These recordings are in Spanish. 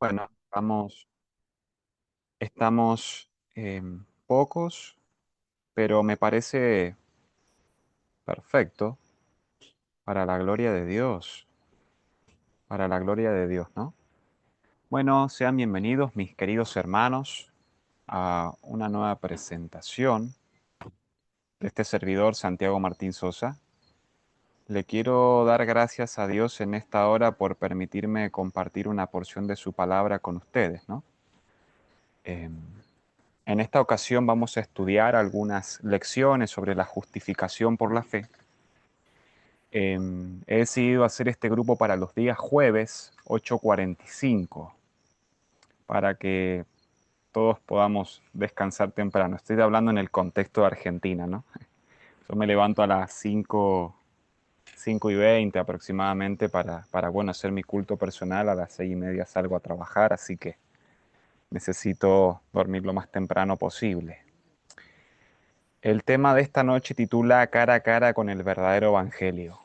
Bueno, estamos pocos, pero me parece perfecto para la gloria de Dios, para la gloria de Dios, ¿no? Bueno, sean bienvenidos mis queridos hermanos a una nueva presentación de este servidor Santiago Martín Sosa. Le quiero dar gracias a Dios en esta hora por permitirme compartir una porción de su palabra con ustedes, ¿no? Em, En esta ocasión vamos a estudiar algunas lecciones sobre la justificación por la fe. He decidido hacer este grupo para los días jueves 8:45, para que todos podamos descansar temprano. Estoy hablando en el contexto de Argentina, ¿no? Yo me levanto a las 5:20 aproximadamente bueno, hacer mi culto personal. A las 6:30 salgo a trabajar, así que necesito dormir lo más temprano posible. El tema de esta noche titula Cara a cara con el verdadero evangelio.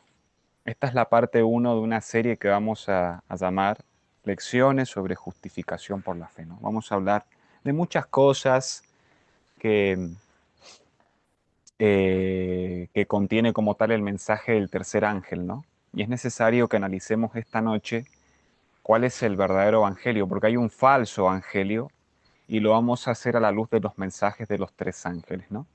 Esta es la parte uno de una serie que vamos a llamar Lecciones sobre justificación por la fe, ¿no? Vamos a hablar de muchas cosas que, que contiene como tal el mensaje del tercer ángel, ¿no? Y es necesario que analicemos esta noche cuál es el verdadero evangelio, porque hay un falso evangelio y lo vamos a hacer a la luz de los mensajes de los tres ángeles, ¿no?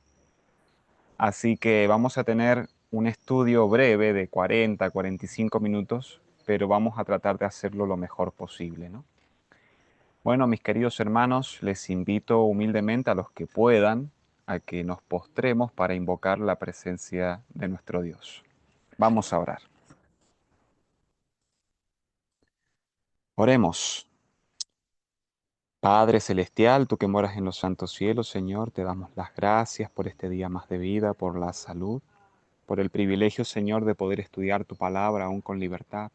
Así que vamos a tener un estudio breve de 40, 45 minutos, pero vamos a tratar de hacerlo lo mejor posible, ¿no? Bueno, mis queridos hermanos, les invito humildemente a los que puedan a que nos postremos para invocar la presencia de nuestro Dios. Vamos a orar. Oremos. Padre Celestial, tú que moras en los santos cielos, Señor, te damos las gracias por este día más de vida, por la salud, por el privilegio, Señor, de poder estudiar tu palabra aún con libertad,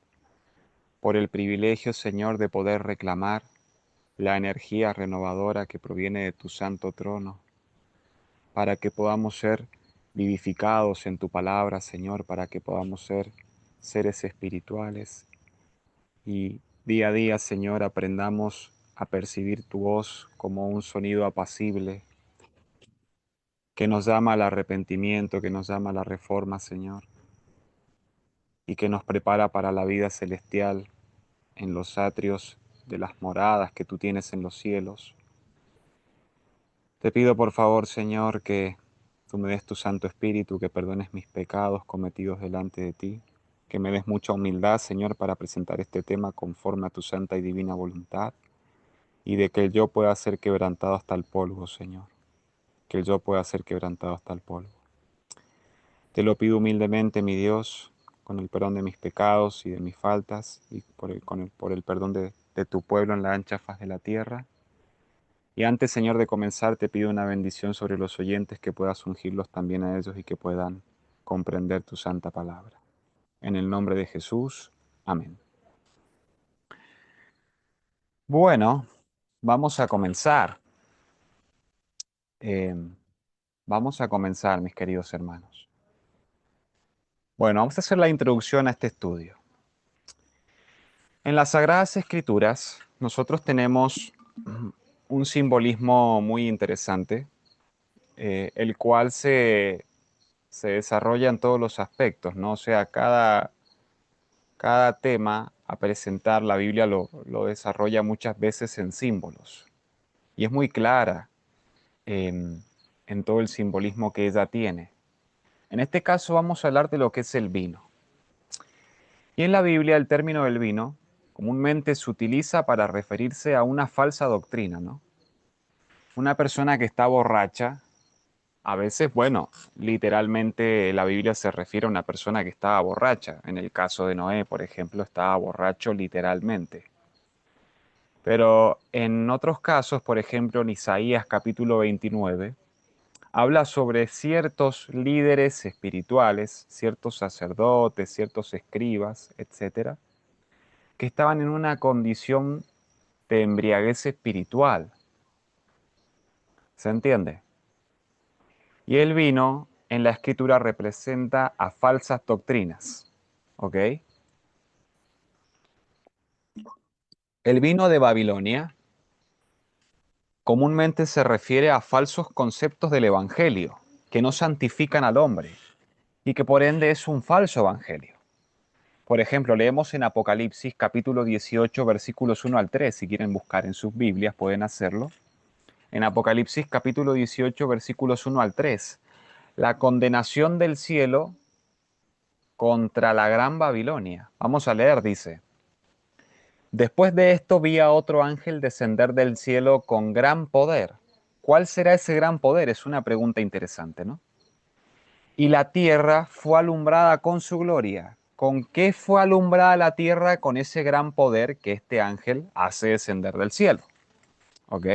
por el privilegio, Señor, de poder reclamar la energía renovadora que proviene de tu santo trono, para que podamos ser vivificados en tu palabra, Señor, para que podamos ser seres espirituales y día a día, Señor, aprendamos a percibir tu voz como un sonido apacible que nos llama al arrepentimiento, que nos llama a la reforma, Señor, y que nos prepara para la vida celestial en los atrios de las moradas que tú tienes en los cielos. Te pido por favor, Señor, que tú me des tu Santo Espíritu, que perdones mis pecados cometidos delante de ti, que me des mucha humildad, Señor, para presentar este tema conforme a tu santa y divina voluntad, y de que el yo pueda ser quebrantado hasta el polvo, Señor, que el yo pueda ser quebrantado hasta el polvo. Te lo pido humildemente, mi Dios, con el perdón de mis pecados y de mis faltas, y por el perdón de tu pueblo en la ancha faz de la tierra. Y antes, Señor, de comenzar, te pido una bendición sobre los oyentes, que puedas ungirlos también a ellos y que puedan comprender tu santa palabra. En el nombre de Jesús, amén. Bueno, vamos a comenzar. Eh, Vamos a comenzar, mis queridos hermanos. Bueno, vamos a hacer la introducción a este estudio. En las Sagradas Escrituras, nosotros tenemos un simbolismo muy interesante, el cual se desarrolla en todos los aspectos, ¿no? O sea, cada tema a presentar, la Biblia lo desarrolla muchas veces en símbolos. Y es muy clara en, en todo el simbolismo que ella tiene. En este caso vamos a hablar de lo que es el vino. Y en la Biblia el término del vino comúnmente se utiliza para referirse a una falsa doctrina, ¿no? Una persona que está borracha, a veces, bueno, literalmente la Biblia se refiere a una persona que estaba borracha. En el caso de Noé, por ejemplo, estaba borracho literalmente. Pero en otros casos, por ejemplo, en Isaías capítulo 29, habla sobre ciertos líderes espirituales, ciertos sacerdotes, ciertos escribas, etcétera, que estaban en una condición de embriaguez espiritual. ¿Se entiende? Y el vino en la escritura representa a falsas doctrinas. ¿Ok? El vino de Babilonia comúnmente se refiere a falsos conceptos del Evangelio, que no santifican al hombre y que por ende es un falso Evangelio. Por ejemplo, leemos en Apocalipsis capítulo 18 versículos 1 al 3, si quieren buscar en sus Biblias pueden hacerlo. En Apocalipsis capítulo 18 versículos 1 al 3, la condenación del cielo contra la gran Babilonia. Vamos a leer, dice: Después de esto vi a otro ángel descender del cielo con gran poder. ¿Cuál será ese gran poder? Es una pregunta interesante, ¿no? Y la tierra fue alumbrada con su gloria. ¿Con qué fue alumbrada la tierra? Con ese gran poder que este ángel hace descender del cielo. ¿Ok?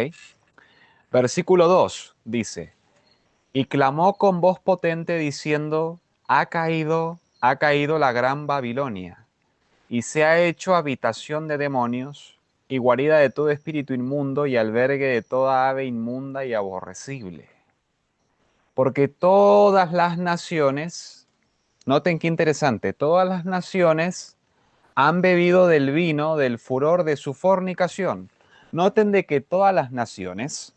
Versículo 2 dice: Y clamó con voz potente diciendo: ha caído la gran Babilonia, y se ha hecho habitación de demonios, y guarida de todo espíritu inmundo, y albergue de toda ave inmunda y aborrecible. Porque todas las naciones, noten qué interesante, todas las naciones han bebido del vino del furor de su fornicación. Noten de que todas las naciones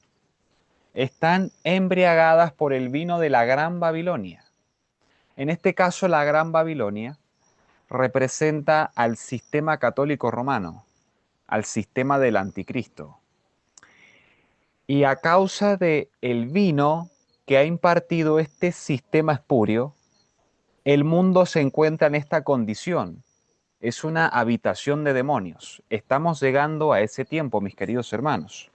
están embriagadas por el vino de la Gran Babilonia. En este caso, la Gran Babilonia representa al sistema católico romano, al sistema del anticristo. Y a causa de el vino que ha impartido este sistema espurio, el mundo se encuentra en esta condición. Es una habitación de demonios. Estamos llegando a ese tiempo, mis queridos hermanos,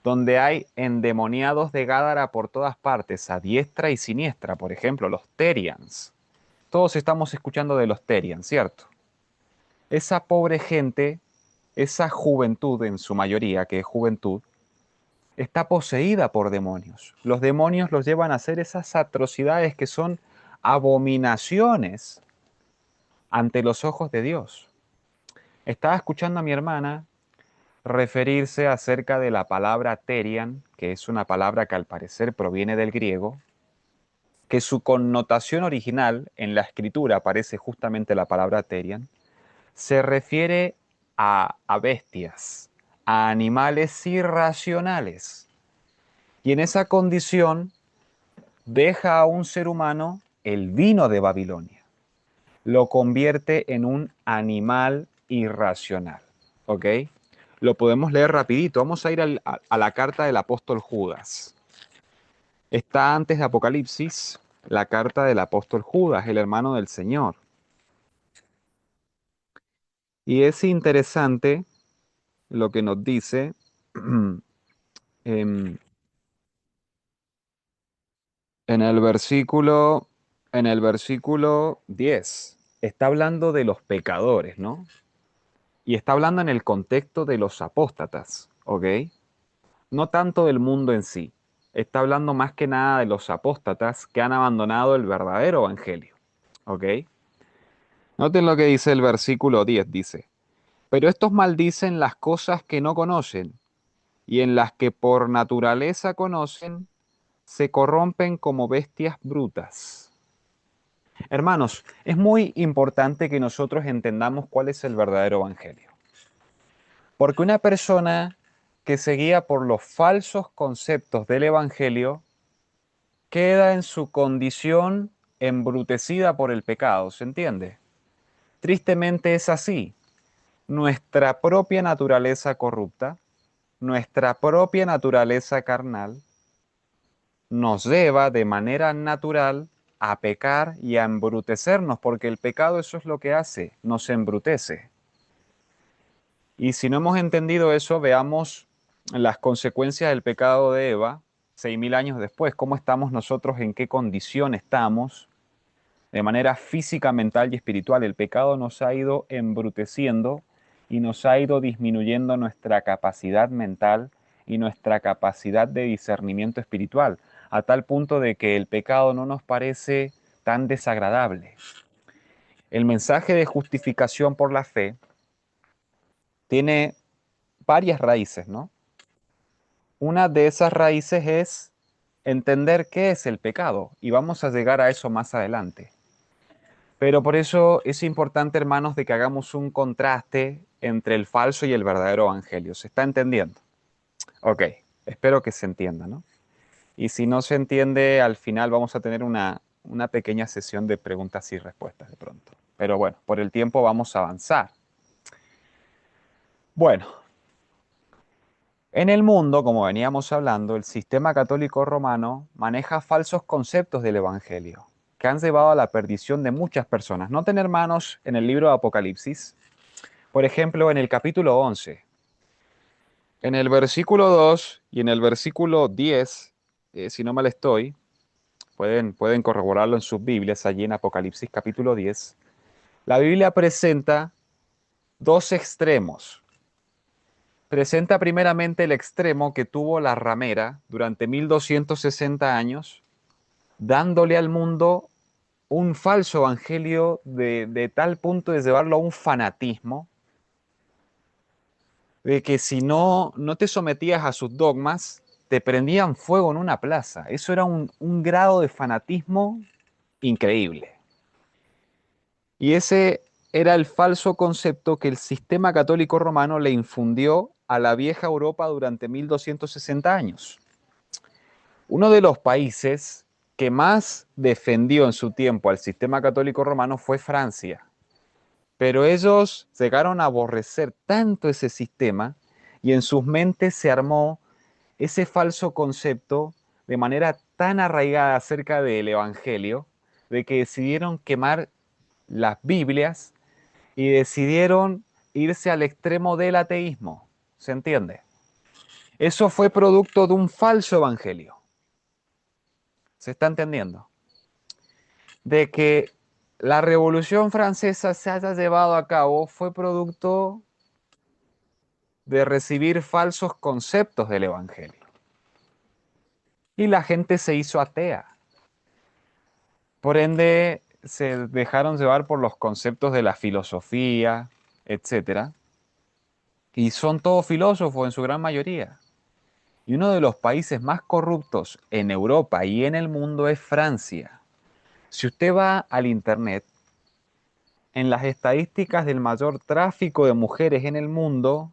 donde hay endemoniados de Gádara por todas partes, a diestra y siniestra. Por ejemplo, los Terians. Todos estamos escuchando de los Terians, ¿cierto? Esa pobre gente, esa juventud en su mayoría, que es juventud, está poseída por demonios. Los demonios los llevan a hacer esas atrocidades que son abominaciones ante los ojos de Dios. Estaba escuchando a mi hermana referirse acerca de la palabra terian, que es una palabra que al parecer proviene del griego, que su connotación original en la escritura aparece justamente la palabra terian, se refiere a bestias, a animales irracionales. Y en esa condición deja a un ser humano el vino de Babilonia. Lo convierte en un animal irracional. ¿Ok? Lo podemos leer rapidito. Vamos a ir a la carta del apóstol Judas. Está antes de Apocalipsis, la carta del apóstol Judas, el hermano del Señor. Y es interesante lo que nos dice en, en el versículo, en el versículo 10. Está hablando de los pecadores, ¿no? Y está hablando en el contexto de los apóstatas, ¿ok? No tanto del mundo en sí. Está hablando más que nada de los apóstatas que han abandonado el verdadero evangelio, ¿ok? Noten lo que dice el versículo 10, dice: Pero estos maldicen las cosas que no conocen, y en las que por naturaleza conocen, se corrompen como bestias brutas. Hermanos, es muy importante que nosotros entendamos cuál es el verdadero evangelio. Porque una persona que se guía por los falsos conceptos del evangelio queda en su condición embrutecida por el pecado, ¿se entiende? Tristemente es así. Nuestra propia naturaleza corrupta, nuestra propia naturaleza carnal, nos lleva de manera natural a pecar y a embrutecernos, porque el pecado eso es lo que hace, nos embrutece. Y si no hemos entendido eso, veamos las consecuencias del pecado de Eva, 6.000 años después, cómo estamos nosotros, en qué condición estamos, de manera física, mental y espiritual. El pecado nos ha ido embruteciendo y nos ha ido disminuyendo nuestra capacidad mental y nuestra capacidad de discernimiento espiritual, a tal punto de que el pecado no nos parece tan desagradable. El mensaje de justificación por la fe tiene varias raíces, ¿no? Una de esas raíces es entender qué es el pecado, y vamos a llegar a eso más adelante. Pero por eso es importante, hermanos, de que hagamos un contraste entre el falso y el verdadero evangelio. ¿Se está entendiendo? Ok, espero que se entienda, ¿no? Y si no se entiende, al final vamos a tener una pequeña sesión de preguntas y respuestas de pronto. Pero bueno, por el tiempo vamos a avanzar. Bueno, en el mundo, como veníamos hablando, el sistema católico romano maneja falsos conceptos del Evangelio, que han llevado a la perdición de muchas personas. Noten, hermanos, en el libro de Apocalipsis, por ejemplo, en el capítulo 11, en el versículo 2 y en el versículo 10, si no mal estoy, pueden corroborarlo en sus Biblias, allí en Apocalipsis capítulo 10, la Biblia presenta dos extremos. Presenta primeramente el extremo que tuvo la ramera durante 1260 años, dándole al mundo un falso evangelio de tal punto de llevarlo a un fanatismo, de que si no te sometías a sus dogmas, te prendían fuego en una plaza. Eso era un grado de fanatismo increíble. Y ese era el falso concepto que el sistema católico romano le infundió a la vieja Europa durante 1260 años. Uno de los países que más defendió en su tiempo al sistema católico romano fue Francia. Pero ellos llegaron a aborrecer tanto ese sistema y en sus mentes se armó ese falso concepto de manera tan arraigada acerca del Evangelio, de que decidieron quemar las Biblias y decidieron irse al extremo del ateísmo. ¿Se entiende? Eso fue producto de un falso evangelio. ¿Se está entendiendo? De que la Revolución Francesa se haya llevado a cabo fue producto de recibir falsos conceptos del evangelio. Y la gente se hizo atea. Por ende, se dejaron llevar por los conceptos de la filosofía, etcétera. Y son todos filósofos en su gran mayoría. Y uno de los países más corruptos en Europa y en el mundo es Francia. Si usted va al Internet, en las estadísticas del mayor tráfico de mujeres en el mundo,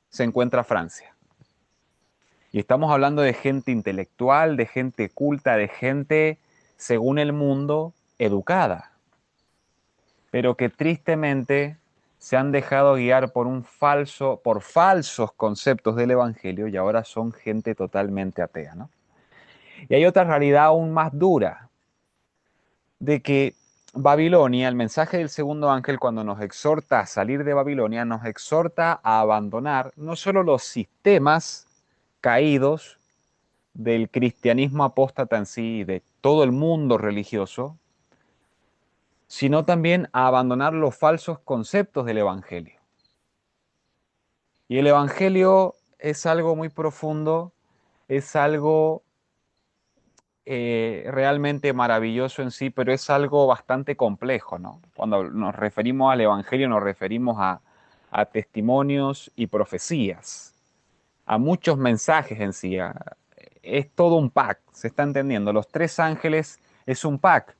se encuentra Francia. Y estamos hablando de gente intelectual, de gente culta, de gente, según el mundo, educada. Pero que tristemente se han dejado guiar por falsos conceptos del Evangelio y ahora son gente totalmente atea, ¿no? Y hay otra realidad aún más dura, de que Babilonia, el mensaje del segundo ángel cuando nos exhorta a salir de Babilonia, nos exhorta a abandonar no solo los sistemas caídos del cristianismo apóstata en sí, de todo el mundo religioso, sino también a abandonar los falsos conceptos del Evangelio. Y el Evangelio es algo muy profundo, es algo realmente maravilloso en sí, pero es algo bastante complejo, ¿no? Cuando nos referimos al Evangelio nos referimos a testimonios y profecías, a muchos mensajes en sí. Es todo un pack, ¿se está entendiendo? Los tres ángeles es un pack,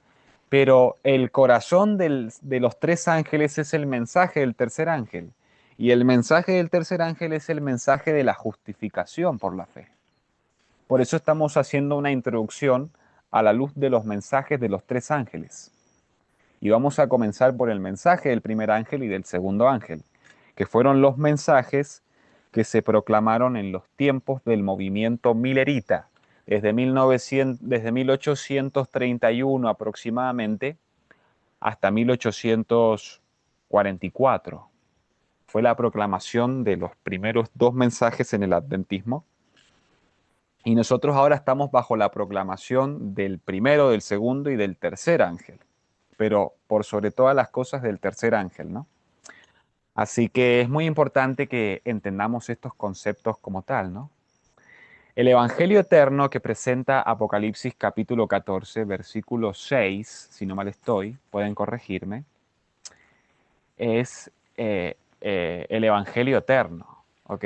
pero el corazón de los tres ángeles es el mensaje del tercer ángel. Y el mensaje del tercer ángel es el mensaje de la justificación por la fe. Por eso estamos haciendo una introducción a la luz de los mensajes de los tres ángeles. Y vamos a comenzar por el mensaje del primer ángel y del segundo ángel, que fueron los mensajes que se proclamaron en los tiempos del movimiento milerita, desde 1831 aproximadamente hasta 1844. Fue la proclamación de los primeros dos mensajes en el adventismo. Y nosotros ahora estamos bajo la proclamación del primero, del segundo y del tercer ángel, pero por sobre todas las cosas del tercer ángel, ¿no? Así que es muy importante que entendamos estos conceptos como tal, ¿no? El Evangelio eterno que presenta Apocalipsis capítulo 14, versículo 6, si no mal estoy, pueden corregirme, es el Evangelio eterno, ¿ok?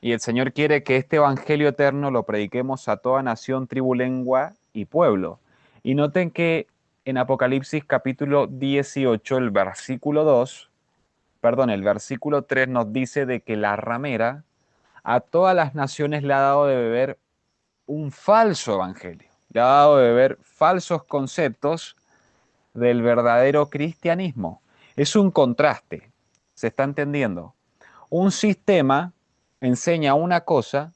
Y el Señor quiere que este Evangelio eterno lo prediquemos a toda nación, tribu, lengua y pueblo. Y noten que en Apocalipsis capítulo 18, el versículo 2, perdón, el versículo 3 nos dice de que la ramera a todas las naciones le ha dado de beber un falso evangelio. Le ha dado de beber falsos conceptos del verdadero cristianismo. Es un contraste, ¿se está entendiendo? Un sistema enseña una cosa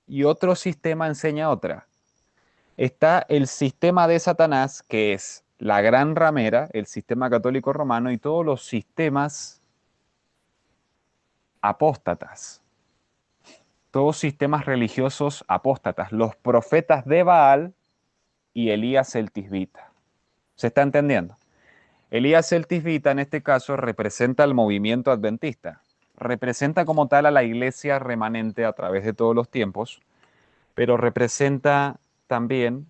y otro sistema enseña otra. Está el sistema de Satanás, que es la gran ramera, el sistema católico romano, y todos los sistemas apóstatas, todos sistemas religiosos apóstatas, los profetas de Baal y Elías el Tisbita. ¿Se está entendiendo? Elías el Tisbita en este caso representa el movimiento adventista, representa como tal a la iglesia remanente a través de todos los tiempos, pero representa también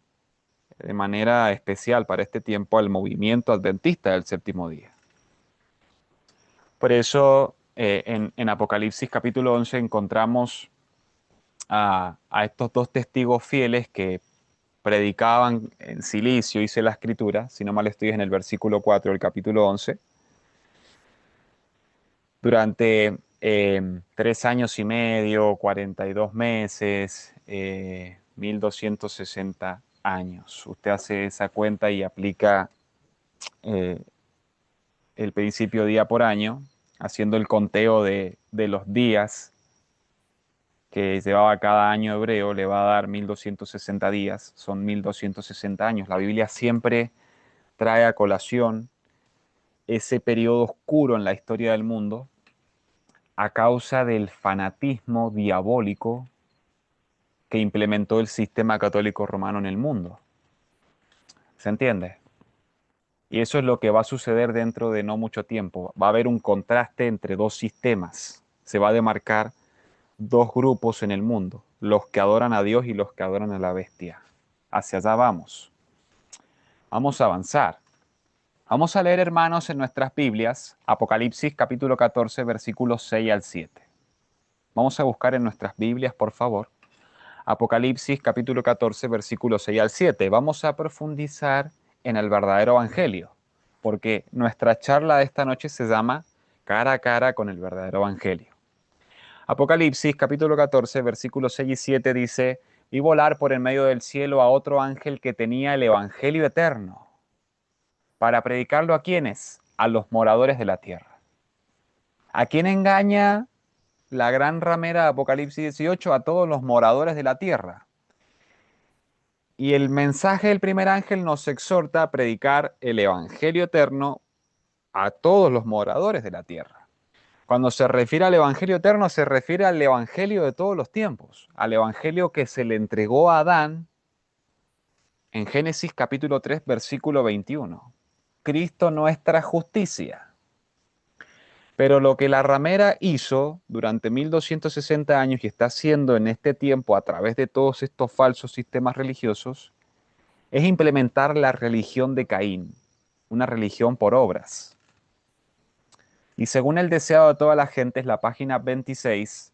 de manera especial para este tiempo al movimiento adventista del séptimo día. Por eso en Apocalipsis capítulo 11 encontramos a estos dos testigos fieles que predicaban en silicio, dice la escritura, si no mal estoy en el versículo 4 del capítulo 11, durante 3 años y medio, 42 meses, 1260 años. Usted hace esa cuenta y aplica eh, el principio día por año, haciendo el conteo de los días que llevaba cada año hebreo, le va a dar 1260 días, son 1260 años. La Biblia siempre trae a colación ese periodo oscuro en la historia del mundo a causa del fanatismo diabólico que implementó el sistema católico romano en el mundo. ¿Se entiende? Y eso es lo que va a suceder dentro de no mucho tiempo. Va a haber un contraste entre dos sistemas. Se va a demarcar dos grupos en el mundo, los que adoran a Dios y los que adoran a la bestia. Hacia allá vamos. Vamos a avanzar. Vamos a leer, hermanos, en nuestras Biblias, Apocalipsis capítulo 14, versículos 6 al 7. Vamos a buscar en nuestras Biblias, por favor. Apocalipsis capítulo 14, versículos 6 al 7. Vamos a profundizar en el verdadero evangelio, porque nuestra charla de esta noche se llama Cara a cara con el verdadero evangelio. Apocalipsis capítulo 14, versículos 6 y 7 dice, vi volar por en medio del cielo a otro ángel que tenía el evangelio eterno, para predicarlo a quienes, a los moradores de la tierra. ¿A quién engaña la gran ramera de Apocalipsis 18? A todos los moradores de la tierra. Y el mensaje del primer ángel nos exhorta a predicar el evangelio eterno a todos los moradores de la tierra. Cuando se refiere al evangelio eterno, se refiere al evangelio de todos los tiempos, al evangelio que se le entregó a Adán en Génesis capítulo 3, versículo 21. Cristo nuestra justicia. Pero lo que la ramera hizo durante 1260 años y está haciendo en este tiempo a través de todos estos falsos sistemas religiosos es implementar la religión de Caín, una religión por obras. Y según el deseado de toda la gente, es la página 26,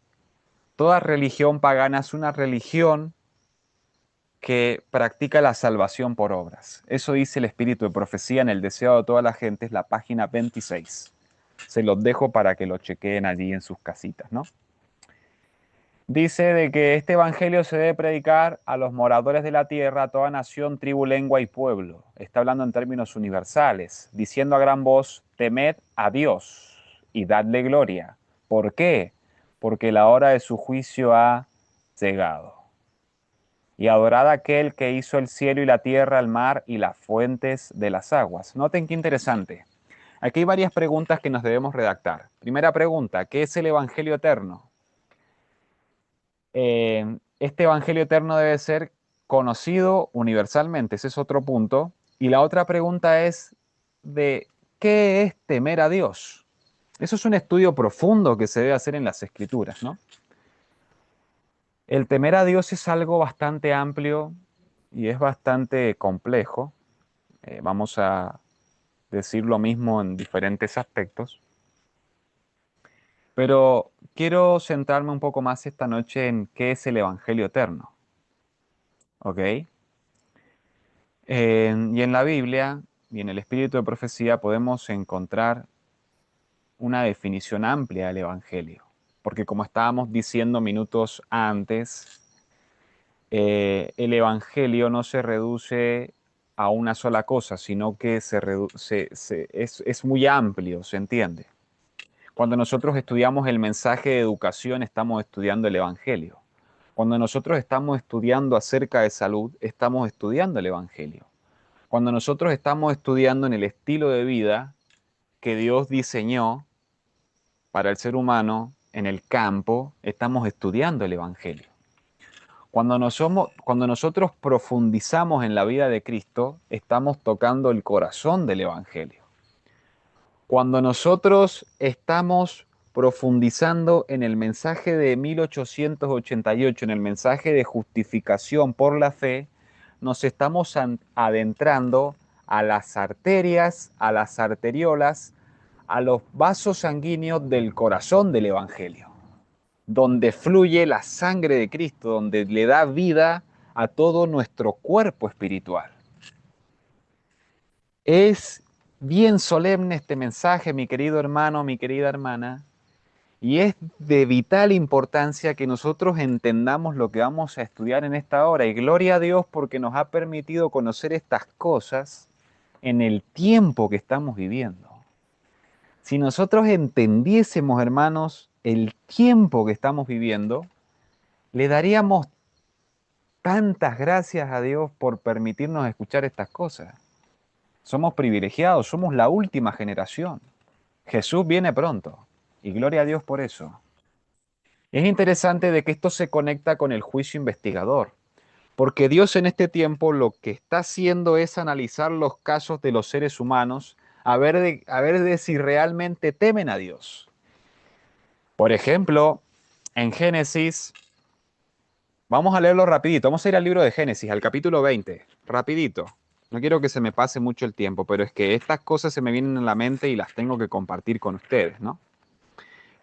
toda religión pagana es una religión que practica la salvación por obras. Eso dice el espíritu de profecía en el deseado de toda la gente, es la página 26. Se los dejo para que lo chequeen allí en sus casitas, ¿no? Dice de que este evangelio se debe predicar a los moradores de la tierra, a toda nación, tribu, lengua y pueblo. Está hablando en términos universales, diciendo a gran voz, temed a Dios y dadle gloria. ¿Por qué? Porque la hora de su juicio ha llegado. Y adorad a aquel que hizo el cielo y la tierra, el mar y las fuentes de las aguas. Noten qué interesante. Aquí hay varias preguntas que nos debemos redactar. Primera pregunta, ¿qué es el evangelio eterno? Este evangelio eterno debe ser conocido universalmente, ese es otro punto. Y la otra pregunta es de ¿qué es temer a Dios? Eso es un estudio profundo que se debe hacer en las escrituras, ¿no? El temer a Dios es algo bastante amplio y es bastante complejo. Vamos a decir lo mismo en diferentes aspectos. Pero quiero centrarme un poco más esta noche en qué es el evangelio eterno. ¿Ok? Y en la Biblia y en el espíritu de profecía podemos encontrar una definición amplia del Evangelio, porque como estábamos diciendo minutos antes, el Evangelio no se reduce a una sola cosa, sino que es muy amplio, ¿se entiende? Cuando nosotros estudiamos el mensaje de educación, estamos estudiando el Evangelio. Cuando nosotros estamos estudiando acerca de salud, estamos estudiando el Evangelio. Cuando nosotros estamos estudiando en el estilo de vida que Dios diseñó para el ser humano en el campo, estamos estudiando el Evangelio. Cuando nosotros profundizamos en la vida de Cristo, estamos tocando el corazón del Evangelio. Cuando nosotros estamos profundizando en el mensaje de 1888, en el mensaje de justificación por la fe, nos estamos adentrando a las arterias, a las arteriolas, a los vasos sanguíneos del corazón del Evangelio, donde fluye la sangre de Cristo, donde le da vida a todo nuestro cuerpo espiritual. Es bien solemne este mensaje, mi querido hermano, mi querida hermana, y es de vital importancia que nosotros entendamos lo que vamos a estudiar en esta hora. Y gloria a Dios porque nos ha permitido conocer estas cosas en el tiempo que estamos viviendo. Si nosotros entendiésemos, hermanos, el tiempo que estamos viviendo, le daríamos tantas gracias a Dios por permitirnos escuchar estas cosas. Somos privilegiados, somos la última generación. Jesús viene pronto y gloria a Dios por eso. Es interesante de que esto se conecta con el juicio investigador, porque Dios en este tiempo lo que está haciendo es analizar los casos de los seres humanos a ver de si realmente temen a Dios. Por ejemplo, en Génesis, vamos a leerlo rapidito, vamos a ir al libro de Génesis, al capítulo 20, rapidito. No quiero que se me pase mucho el tiempo, pero es que estas cosas se me vienen a la mente y las tengo que compartir con ustedes, ¿no?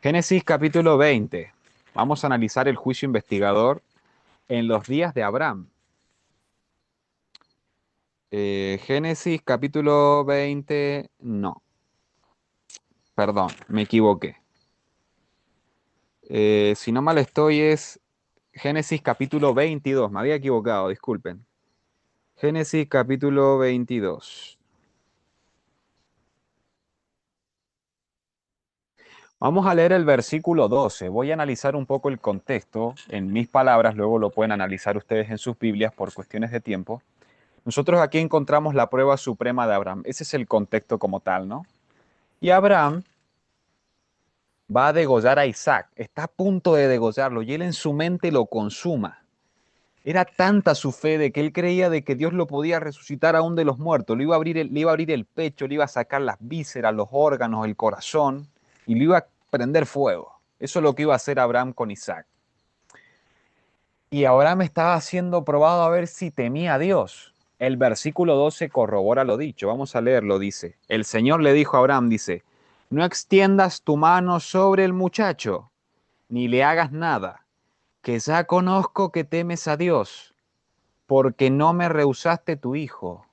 Génesis capítulo 20. Vamos a analizar el juicio investigador en los días de Abraham. Génesis capítulo 20, no, perdón, me equivoqué. Si no mal estoy es Génesis capítulo 22, me había equivocado, disculpen. Génesis capítulo 22. Vamos a leer el versículo 12. Voy a analizar un poco el contexto en mis palabras, luego lo pueden analizar ustedes en sus Biblias por cuestiones de tiempo. Nosotros aquí encontramos la prueba suprema de Abraham. Ese es el contexto como tal, ¿no? Y Abraham va a degollar a Isaac, está a punto de degollarlo y él en su mente lo consuma. Era tanta su fe de que él creía de que Dios lo podía resucitar aún de los muertos, le iba a abrir el pecho, le iba a sacar las vísceras, los órganos, el corazón y le iba a prender fuego. Eso es lo que iba a hacer Abraham con Isaac. Y Abraham estaba siendo probado a ver si temía a Dios. El versículo 12 corrobora lo dicho. Vamos a leerlo, dice. El Señor le dijo a Abraham, dice, no extiendas tu mano sobre el muchacho, ni le hagas nada, que ya conozco que temes a Dios, porque no me rehusaste tu hijo,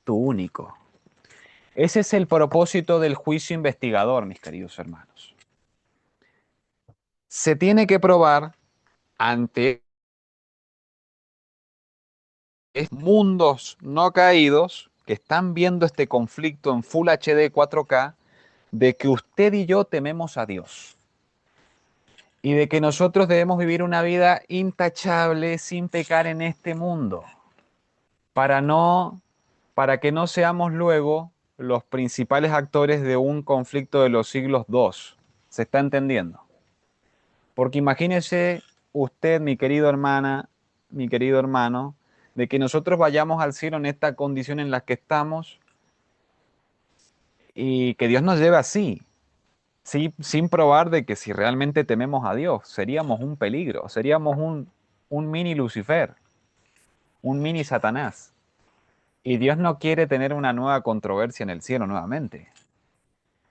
tu único. Ese es el propósito del juicio investigador, mis queridos hermanos. Se tiene que probar ante mundos no caídos que están viendo este conflicto en Full HD 4K, de que usted y yo tememos a Dios y de que nosotros debemos vivir una vida intachable sin pecar en este mundo para para que no seamos luego los principales actores de un conflicto de los siglos II. ¿Se está entendiendo? Porque imagínese usted, mi querida hermana, mi querido hermano, de que nosotros vayamos al cielo en esta condición en la que estamos y que Dios nos lleve así, sí, sin probar de que si realmente tememos a Dios, seríamos un peligro, seríamos un mini Lucifer, un mini Satanás. Y Dios no quiere tener una nueva controversia en el cielo nuevamente.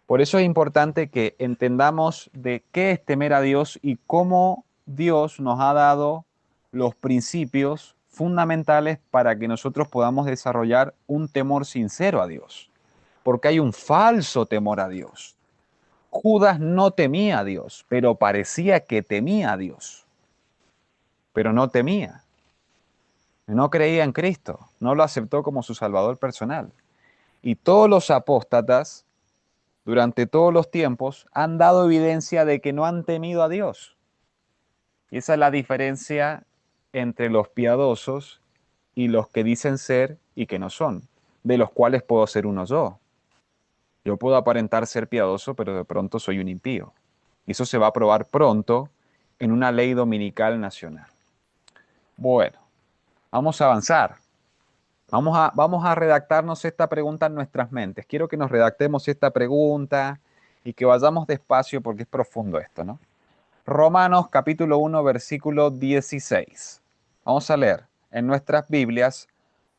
Por eso es importante que entendamos de qué es temer a Dios y cómo Dios nos ha dado los principios fundamentales para que nosotros podamos desarrollar un temor sincero a Dios. Porque hay un falso temor a Dios. Judas no temía a Dios, pero parecía que temía a Dios, pero no temía. No creía en Cristo, no lo aceptó como su Salvador personal. Y todos los apóstatas, durante todos los tiempos, han dado evidencia de que no han temido a Dios. Y esa es la diferencia entre los piadosos y los que dicen ser y que no son, de los cuales puedo ser uno yo. Yo puedo aparentar ser piadoso, pero de pronto soy un impío. Y eso se va a probar pronto en una ley dominical nacional. Bueno, vamos a avanzar. Vamos a redactarnos esta pregunta en nuestras mentes. Quiero que nos redactemos esta pregunta y que vayamos despacio porque es profundo esto, ¿no? Romanos capítulo 1, versículo 16. Vamos a leer en nuestras Biblias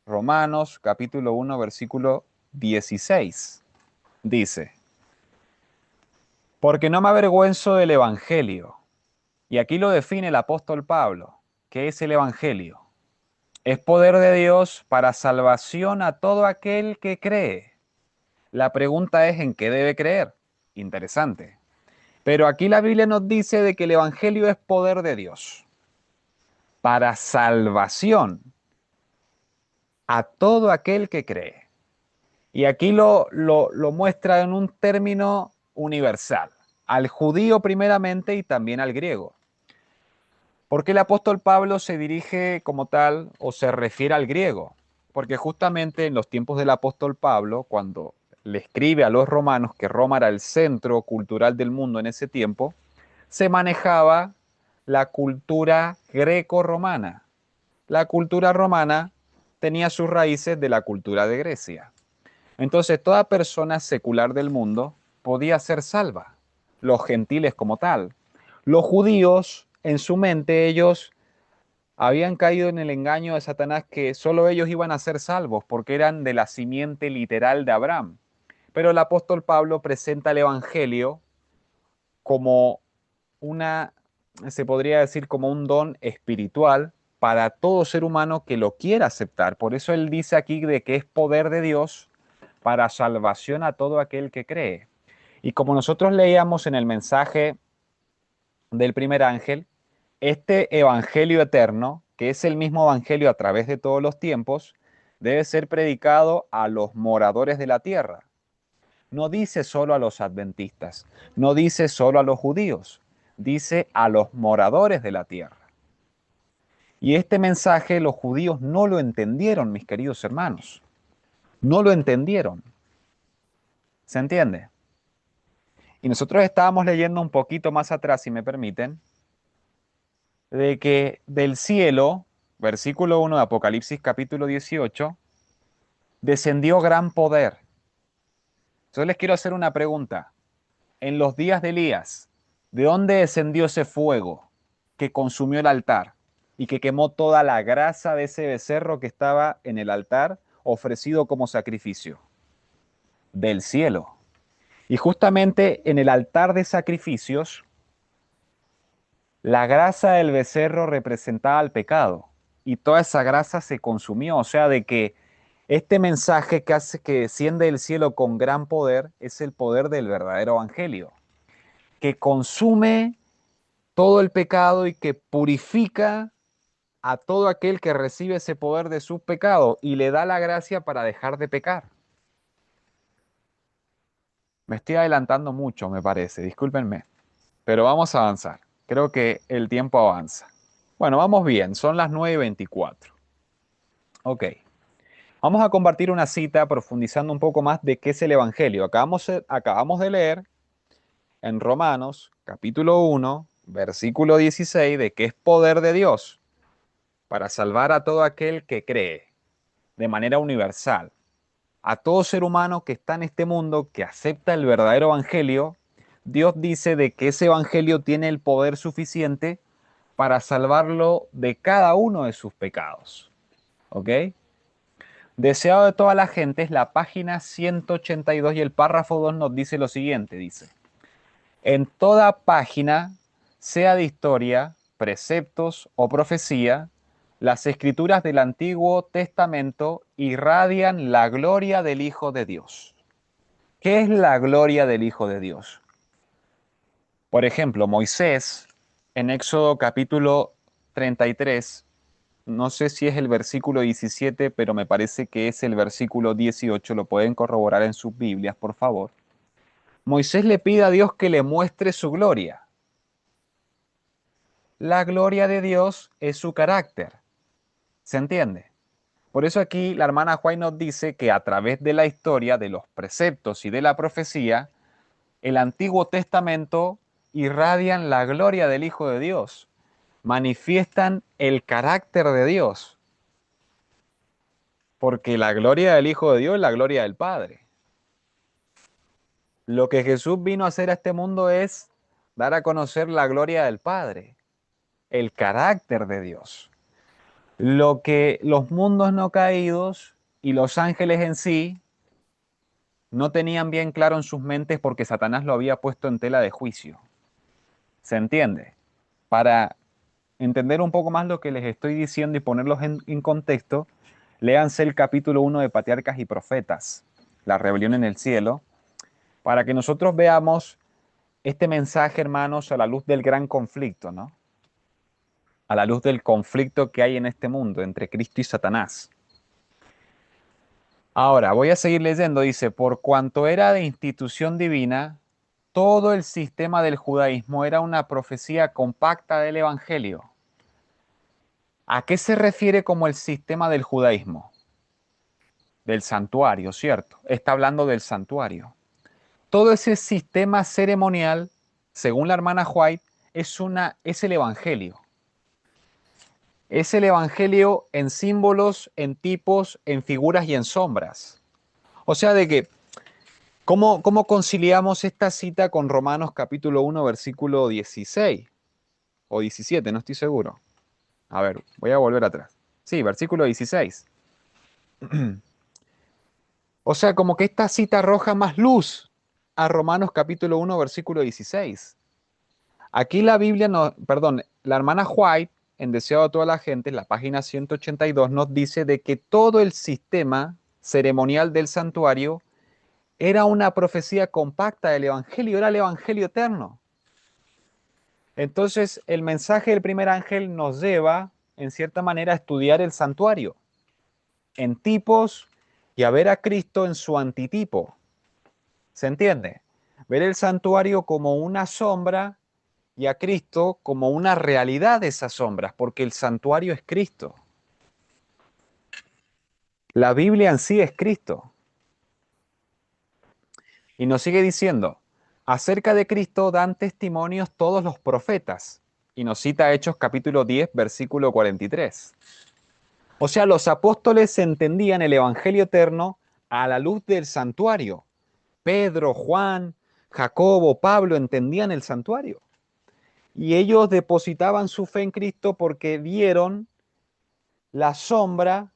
Romanos capítulo 1, versículo 16. Dice, porque no me avergüenzo del Evangelio. Y aquí lo define el apóstol Pablo. ¿Qué es el Evangelio? Es poder de Dios para salvación a todo aquel que cree. La pregunta es ¿en qué debe creer? Interesante. Pero aquí la Biblia nos dice de que el Evangelio es poder de Dios para salvación a todo aquel que cree. Y aquí lo muestra en un término universal, al judío primeramente y también al griego. ¿Por qué el apóstol Pablo se dirige como tal o se refiere al griego? Porque justamente en los tiempos del apóstol Pablo, cuando le escribe a los romanos que Roma era el centro cultural del mundo en ese tiempo, se manejaba la cultura greco-romana. La cultura romana tenía sus raíces de la cultura de Grecia. Entonces toda persona secular del mundo podía ser salva, los gentiles como tal. Los judíos, en su mente, ellos habían caído en el engaño de Satanás que solo ellos iban a ser salvos porque eran de la simiente literal de Abraham. Pero el apóstol Pablo presenta el Evangelio como una, se podría decir, como un don espiritual para todo ser humano que lo quiera aceptar. Por eso él dice aquí de que es poder de Dios para salvación a todo aquel que cree. Y como nosotros leíamos en el mensaje del primer ángel, este evangelio eterno, que es el mismo evangelio a través de todos los tiempos, debe ser predicado a los moradores de la tierra. No dice solo a los adventistas, no dice solo a los judíos, dice a los moradores de la tierra. Y este mensaje los judíos no lo entendieron, mis queridos hermanos. No lo entendieron. ¿Se entiende? Y nosotros estábamos leyendo un poquito más atrás, si me permiten, de que del cielo, versículo 1 de Apocalipsis capítulo 18, descendió gran poder. Entonces les quiero hacer una pregunta. En los días de Elías, ¿de dónde descendió ese fuego que consumió el altar y que quemó toda la grasa de ese becerro que estaba en el altar ofrecido como sacrificio? Del cielo. Y justamente en el altar de sacrificios, la grasa del becerro representaba el pecado y toda esa grasa se consumió. O sea, de que este mensaje que hace que desciende del cielo con gran poder es el poder del verdadero evangelio, que consume todo el pecado y que purifica a todo aquel que recibe ese poder de sus pecados y le da la gracia para dejar de pecar. Me estoy adelantando mucho, me parece, discúlpenme, pero vamos a avanzar. Creo que el tiempo avanza. Bueno, vamos bien, son las 9:24. Ok, vamos a compartir una cita profundizando un poco más de qué es el Evangelio. Acabamos de leer en Romanos capítulo 1, versículo 16, de que es poder de Dios para salvar a todo aquel que cree de manera universal. A todo ser humano que está en este mundo, que acepta el verdadero evangelio, Dios dice de que ese evangelio tiene el poder suficiente para salvarlo de cada uno de sus pecados. ¿Ok? Deseado de toda la gente es la página 182 y el párrafo 2 nos dice lo siguiente, dice, en toda página, sea de historia, preceptos o profecía, las escrituras del Antiguo Testamento irradian la gloria del Hijo de Dios. ¿Qué es la gloria del Hijo de Dios? Por ejemplo, Moisés, en Éxodo capítulo 33, no sé si es el versículo 17, pero me parece que es el versículo 18, lo pueden corroborar en sus Biblias, por favor. Moisés le pide a Dios que le muestre su gloria. La gloria de Dios es su carácter. ¿Se entiende? Por eso aquí la hermana White nos dice que a través de la historia, de los preceptos y de la profecía, el Antiguo Testamento irradian la gloria del Hijo de Dios, manifiestan el carácter de Dios, porque la gloria del Hijo de Dios es la gloria del Padre. Lo que Jesús vino a hacer a este mundo es dar a conocer la gloria del Padre, el carácter de Dios. Lo que los mundos no caídos y los ángeles en sí no tenían bien claro en sus mentes porque Satanás lo había puesto en tela de juicio. ¿Se entiende? Para entender un poco más lo que les estoy diciendo y ponerlos en contexto, léanse el capítulo 1 de Patriarcas y Profetas, la rebelión en el cielo, para que nosotros veamos este mensaje, hermanos, a la luz del gran conflicto, ¿no? A la luz del conflicto que hay en este mundo entre Cristo y Satanás. Ahora, voy a seguir leyendo, dice, por cuanto era de institución divina, todo el sistema del judaísmo era una profecía compacta del Evangelio. ¿A qué se refiere como el sistema del judaísmo? Del santuario, ¿cierto? Está hablando del santuario. Todo ese sistema ceremonial, según la hermana White, es el Evangelio. Es el Evangelio en símbolos, en tipos, en figuras y en sombras. O sea, de que, ¿cómo conciliamos esta cita con Romanos capítulo 1, versículo 16 o 17? No estoy seguro. A ver, voy a volver atrás. Sí, versículo 16. O sea, como que esta cita arroja más luz a Romanos capítulo 1, versículo 16. Aquí la Biblia, no, perdón, la hermana White, en Deseado a toda la gente, en la página 182, nos dice de que todo el sistema ceremonial del santuario era una profecía compacta del Evangelio, era el Evangelio eterno. Entonces, el mensaje del primer ángel nos lleva, en cierta manera, a estudiar el santuario en tipos y a ver a Cristo en su antitipo. ¿Se entiende? Ver el santuario como una sombra y a Cristo como una realidad de esas sombras, porque el santuario es Cristo. La Biblia en sí es Cristo. Y nos sigue diciendo, acerca de Cristo dan testimonios todos los profetas. Y nos cita Hechos capítulo 10, versículo 43. O sea, los apóstoles entendían el Evangelio eterno a la luz del santuario. Pedro, Juan, Jacobo, Pablo entendían el santuario. Y ellos depositaban su fe en Cristo porque vieron la sombra,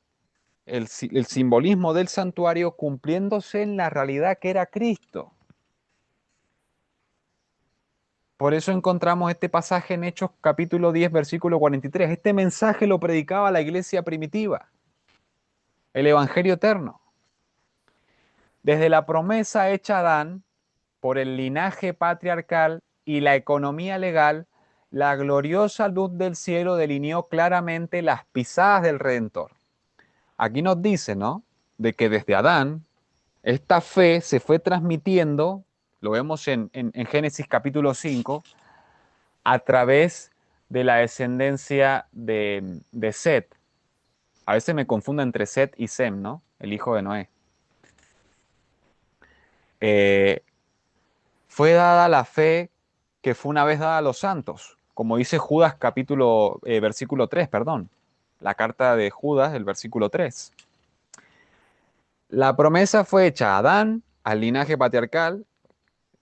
el simbolismo del santuario cumpliéndose en la realidad que era Cristo. Por eso encontramos este pasaje en Hechos capítulo 10, versículo 43. Este mensaje lo predicaba la iglesia primitiva, el Evangelio eterno. Desde la promesa hecha a Adán por el linaje patriarcal y la economía legal, la gloriosa luz del cielo delineó claramente las pisadas del Redentor. Aquí nos dice, ¿no? De que desde Adán, esta fe se fue transmitiendo, lo vemos en Génesis capítulo 5, a través de la descendencia de Set. A veces me confundo entre Set y Sem, ¿no? El hijo de Noé. Eh, Fue dada la fe que fue una vez dada a los santos, como dice Judas versículo 3, perdón. La carta de Judas, el versículo 3. La promesa fue hecha a Adán, al linaje patriarcal,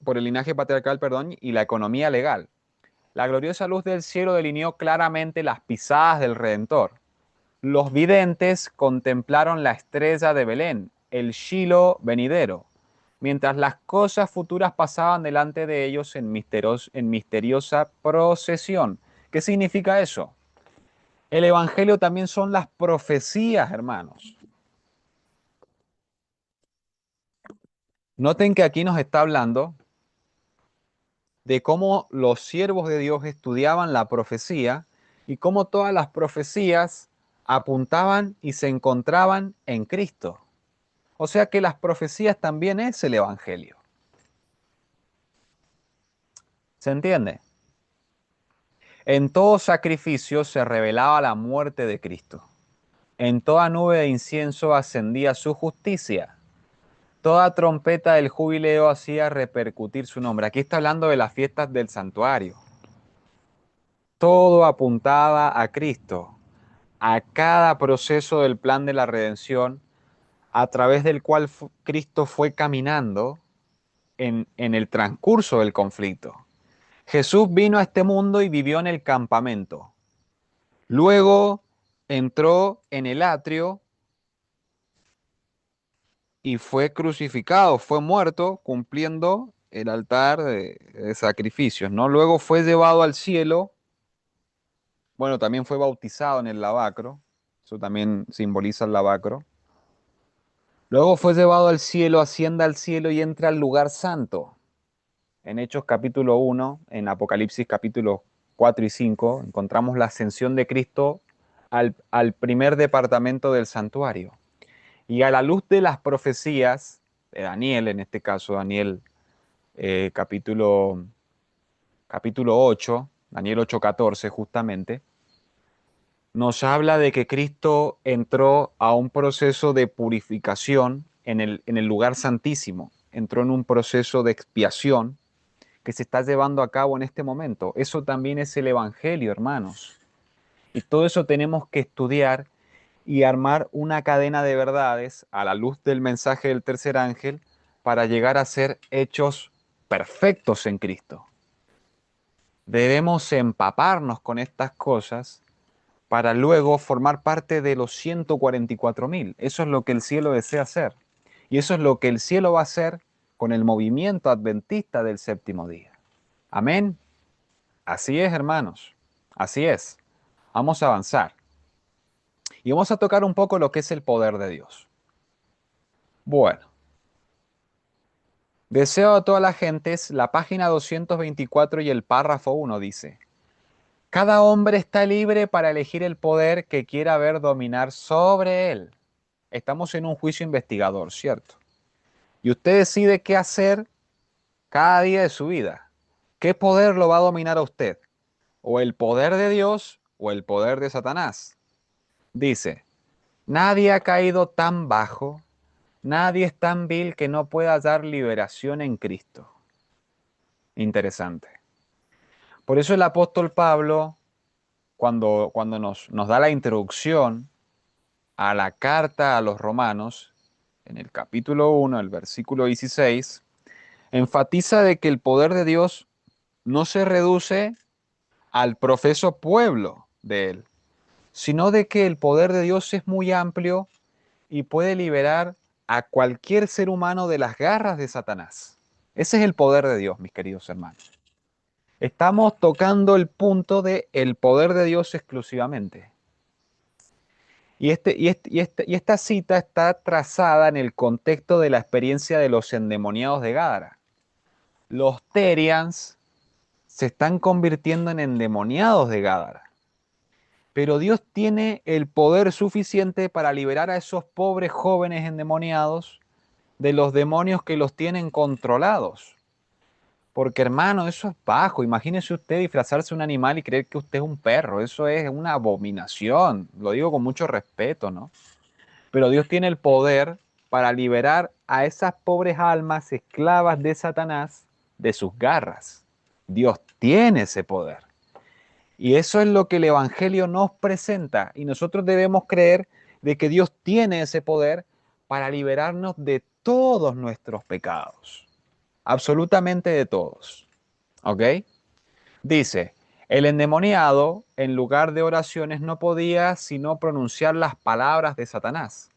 por el linaje patriarcal, perdón, y la economía legal. La gloriosa luz del cielo delineó claramente las pisadas del Redentor. Los videntes contemplaron la estrella de Belén, el Shiloh venidero, mientras las cosas futuras pasaban delante de ellos en misteriosa procesión. ¿Qué significa eso? El Evangelio también son las profecías, hermanos. Noten que aquí nos está hablando de cómo los siervos de Dios estudiaban la profecía y cómo todas las profecías apuntaban y se encontraban en Cristo. O sea que las profecías también es el Evangelio. ¿Se entiende? En todo sacrificio se revelaba la muerte de Cristo. En toda nube de incienso ascendía su justicia. Toda trompeta del jubileo hacía repercutir su nombre. Aquí está hablando de las fiestas del santuario. Todo apuntaba a Cristo, a cada proceso del plan de la redención a través del cual Cristo fue caminando en el transcurso del conflicto. Jesús vino a este mundo y vivió en el campamento. Luego entró en el atrio y fue crucificado, fue muerto cumpliendo el altar de sacrificios, ¿no? Luego fue llevado al cielo, bueno, también fue bautizado en el lavacro, eso también simboliza el lavacro. Luego fue llevado al cielo, asciende al cielo y entra al lugar santo. En Hechos capítulo 1, en Apocalipsis capítulo 4 y 5, encontramos la ascensión de Cristo al primer departamento del santuario. Y a la luz de las profecías de Daniel, en este caso Daniel capítulo 8, Daniel 8:14 justamente, nos habla de que Cristo entró a un proceso de purificación en el lugar santísimo, entró en un proceso de expiación que se está llevando a cabo en este momento. Eso también es el Evangelio, hermanos. Y todo eso tenemos que estudiar y armar una cadena de verdades a la luz del mensaje del tercer ángel para llegar a ser hechos perfectos en Cristo. Debemos empaparnos con estas cosas para luego formar parte de los 144.000. Eso es lo que el cielo desea hacer. Y eso es lo que el cielo va a hacer con el movimiento adventista del séptimo día. Amén. Así es, hermanos. Así es. Vamos a avanzar. Y vamos a tocar un poco lo que es el poder de Dios. Bueno, deseo a todas las gentes, la página 224 y el párrafo 1 dice: cada hombre está libre para elegir el poder que quiera ver dominar sobre él. Estamos en un juicio investigador, ¿cierto? Y usted decide qué hacer cada día de su vida. ¿Qué poder lo va a dominar a usted? ¿O el poder de Dios o el poder de Satanás? Dice: nadie ha caído tan bajo, nadie es tan vil que no pueda dar liberación en Cristo. Interesante. Por eso el apóstol Pablo, cuando nos da la introducción a la carta a los romanos, en el capítulo 1, el versículo 16, enfatiza de que el poder de Dios no se reduce al profeso pueblo de él, sino de que el poder de Dios es muy amplio y puede liberar a cualquier ser humano de las garras de Satanás. Ese es el poder de Dios, mis queridos hermanos. Estamos tocando el punto de el poder de Dios exclusivamente. Y esta cita está trazada en el contexto de la experiencia de los endemoniados de Gádara. Los Terians se están convirtiendo en endemoniados de Gádara. Pero Dios tiene el poder suficiente para liberar a esos pobres jóvenes endemoniados de los demonios que los tienen controlados. Porque hermano, eso es bajo. Imagínese usted disfrazarse de un animal y creer que usted es un perro. Eso es una abominación. Lo digo con mucho respeto, ¿no? Pero Dios tiene el poder para liberar a esas pobres almas esclavas de Satanás de sus garras. Dios tiene ese poder. Y eso es lo que el Evangelio nos presenta. Y nosotros debemos creer de que Dios tiene ese poder para liberarnos de todos nuestros pecados. Absolutamente de todos. ¿Ok? Dice: el endemoniado, en lugar de oraciones, no podía sino pronunciar las palabras de Satanás.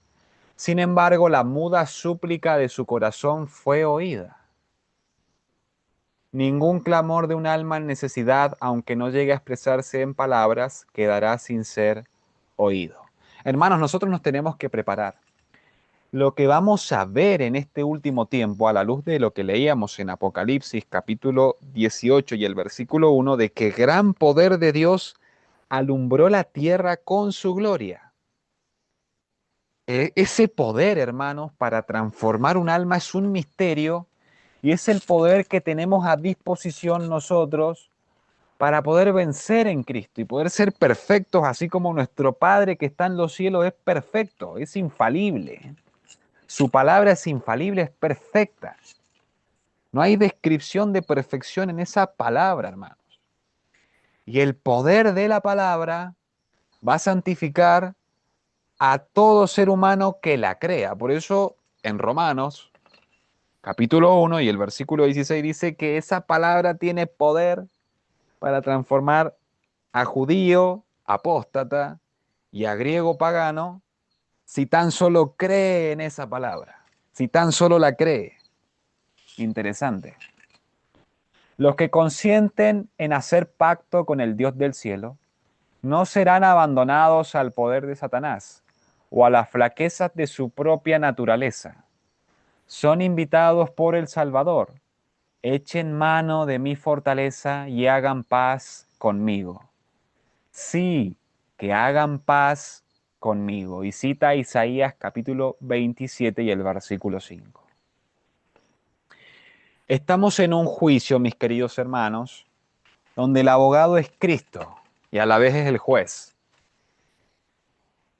Sin embargo, la muda súplica de su corazón fue oída. Ningún clamor de un alma en necesidad, aunque no llegue a expresarse en palabras, quedará sin ser oído. Hermanos, nosotros nos tenemos que preparar. Lo que vamos a ver en este último tiempo, a la luz de lo que leíamos en Apocalipsis capítulo 18 y el versículo 1, de que gran poder de Dios alumbró la tierra con su gloria. Ese poder, hermanos, para transformar un alma es un misterio y es el poder que tenemos a disposición nosotros para poder vencer en Cristo y poder ser perfectos, así como nuestro Padre que está en los cielos es perfecto, es infalible. Su palabra es infalible, es perfecta. No hay descripción de perfección en esa palabra, hermanos. Y el poder de la palabra va a santificar a todo ser humano que la crea. Por eso en Romanos, capítulo 1 y el versículo 16 dice que esa palabra tiene poder para transformar a judío, apóstata y a griego pagano, si tan solo cree en esa palabra, si tan solo la cree. Interesante. Los que consienten en hacer pacto con el Dios del cielo no serán abandonados al poder de Satanás o a las flaquezas de su propia naturaleza. Son invitados por el Salvador. Echen mano de mi fortaleza y hagan paz conmigo. Sí, que hagan paz conmigo. Y cita Isaías capítulo 27 y el versículo 5. Estamos en un juicio, mis queridos hermanos, donde el abogado es Cristo y a la vez es el juez.